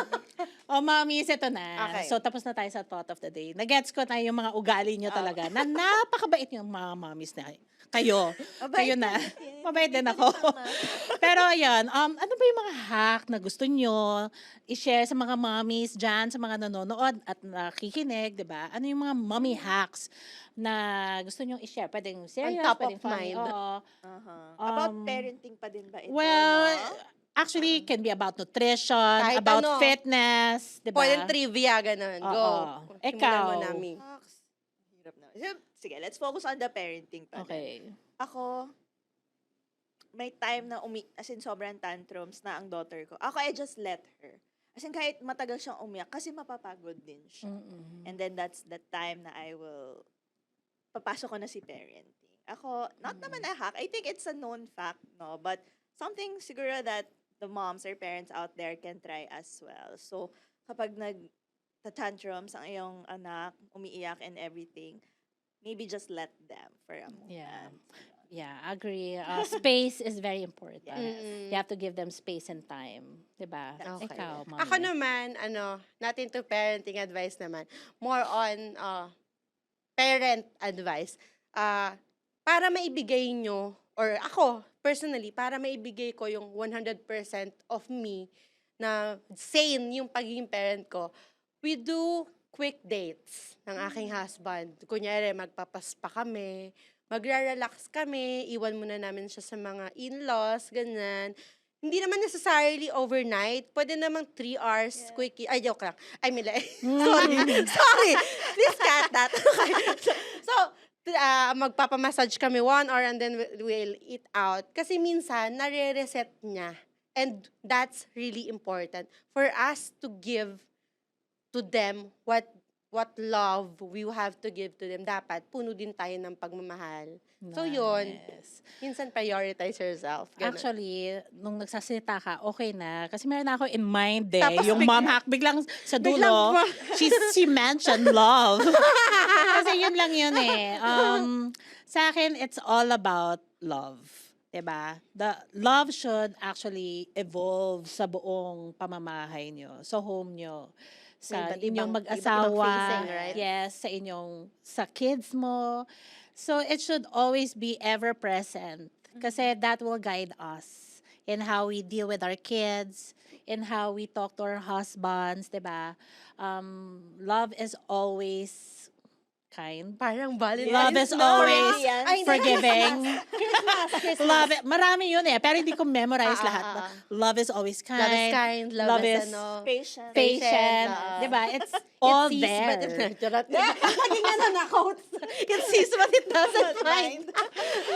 S1: O, mommies, ito na.
S2: Okay.
S1: So, tapos na tayo sa thought of the day. Nagets ko na yung mga ugali nyo talaga na napakabait yung mga mommies na kayo.
S3: Mabait
S1: Kayo na.
S3: din.
S1: Mabait din ako. Pero ayan, ano ba yung mga hack na gusto nyo i-share sa mga mommies dyan, sa mga nanonood at nakikinig, di ba? Ano yung mga mommy hacks na gusto nyo i-share? Pwedeng serious,
S2: top
S1: pwedeng
S2: of
S1: funny.
S2: mind.
S1: Oo.
S3: About parenting pa din ba ito?
S1: Well,
S3: no?
S1: actually, it can be about nutrition,
S2: Kahit
S1: about
S2: ano.
S1: fitness, di ba?
S2: Pwedeng trivia, ganun. Go.
S1: Oo.
S2: Simulan
S1: Ikaw.
S2: mo namin.
S3: Hacks. Hirap na. Sige, let's focus on the parenting pa.
S1: Okay.
S3: Ako, may time na as in sobrang tantrums na ang daughter ko. Ako, I just let her. As in, kahit matagal siyang umiyak, kasi mapapagod din siya.
S1: Mm-mm.
S3: And then that's the time na I will, papasok ko na si parenting. Ako, not naman a hack. I think it's a known fact, no? But something siguro that the moms or parents out there can try as well. So, kapag tantrums ang iyong anak, umiiyak and everything, maybe just let them for a moment.
S1: Yeah. Yeah, agree. Space is very important.
S2: Yes.
S1: You have to give them space and time. Diba?
S2: Okay.
S1: Ikaw, mommy.
S2: Ako naman, not into parenting advice naman. More on parent advice. Para maibigay nyo, or ako, personally, para maibigay ko yung 100% of me na sane yung pagiging parent ko, we do quick dates ng aking husband. Kunyari, magpapaspa kami, magra-relax kami, iwan muna namin siya sa mga in-laws, ganyan. Hindi naman necessarily overnight. Pwede namang 3 hours, quickie. Ay, joke lang. I mean, like, sorry. Please cut that. Okay. So, magpapamassage kami 1 hour and then we'll eat out. Kasi minsan, nare-reset niya. And that's really important for us to give to them what love we have to give to them. Dapat, puno din tayo ng pagmamahal. So, yun.
S1: Nice.
S2: Minsan, prioritize yourself. Ganun.
S1: Actually, nung nagsasalita ka, okay na. Kasi meron ako in mind
S2: Tapos
S1: yung mom hack. Biglang sa dulo,
S2: Biglang
S1: she mentioned love. Kasi yun lang yun eh. Sa akin, it's all about love. Diba? The love should actually evolve sa buong pamamahay nyo, sa home nyo, sa
S2: May iba't
S1: inyong
S2: ibang
S1: mag-asawa,
S2: facing, right?
S1: yes, sa kids mo. So it should always be ever present kasi that will guide us in how we deal with our kids, in how we talk to our husbands, 'di ba? Love is always kind.
S2: Parang Valentine's
S1: Love is
S2: na.
S1: always
S3: Ay, hindi.
S1: forgiving.
S2: Christmas.
S1: Love it. Marami yun eh, pero hindi ko memorize lahat. Love is always kind.
S2: Love is kind. Love is
S3: Patient.
S1: patient.
S2: Patient,
S1: Di ba? It's all
S2: It sees,
S1: there.
S2: but it charot. Lagi nga na quotes. It sees but it doesn't mind.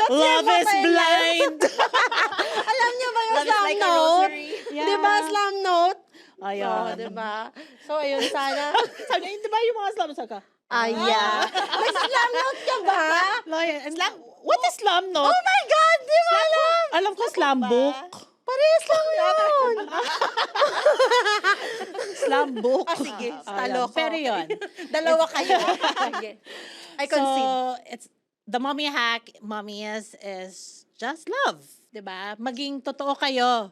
S1: Love is blind.
S2: Alam niyo ba yung
S3: Love is
S2: slam
S3: like a
S2: note?
S3: rosary.
S1: Yeah.
S2: Di ba, slam note?
S1: Ayun.
S2: Di ba? So, ayun sana.
S1: Sabi niya, di ba yung mga slam saka?
S2: Yeah. May slam note ka ba?
S1: Lawyer, what is slam note?
S2: Oh my God! Di ba alam?
S1: Alam ko slam book.
S2: Parehas lang yun.
S1: Slam book.
S2: Sige,
S1: Ayan.
S2: talo ko.
S1: Pero yun.
S2: Dalawa kayo. Sige. I concede.
S1: So, it's the mommy hack, mommy is just love, 'di ba? Maging totoo kayo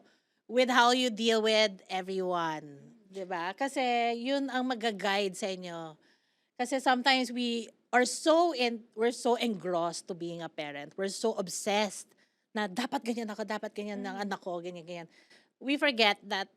S1: with how you deal with everyone, 'di ba? Kasi yun ang mag-guide sa inyo. Kasi sometimes we're so engrossed to being a parent. We're so obsessed na dapat ganyan ako, dapat ganyan ng anak ko, ganyan ganyan. We forget that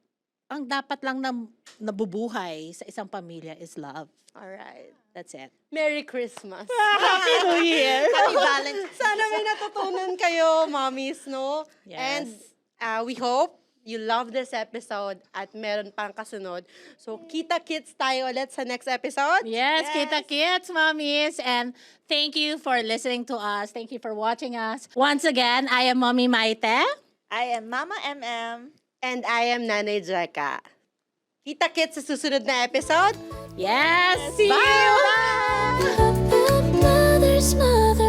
S1: ang dapat lang na nabubuhay sa isang pamilya is love.
S2: Alright.
S1: That's it.
S2: Merry Christmas.
S1: Happy New Year!
S2: Happy Valentine's. Sana may natutunan kayo, mommies, no?
S1: Yes.
S2: And we hope you love this episode at meron pang kasunod. So, kita-kits tayo ulit sa next episode.
S1: Yes,
S3: Yes.
S1: kita kits, mommies. And thank you for listening to us. Thank you for watching us. Once again, I am Mommy Maite.
S3: I am Mama MM.
S2: And I am Nanay Jeka. Kita-kits sa susunod na episode.
S1: Yes, see
S2: Bye!
S1: you! Bye!
S4: Mother's mother.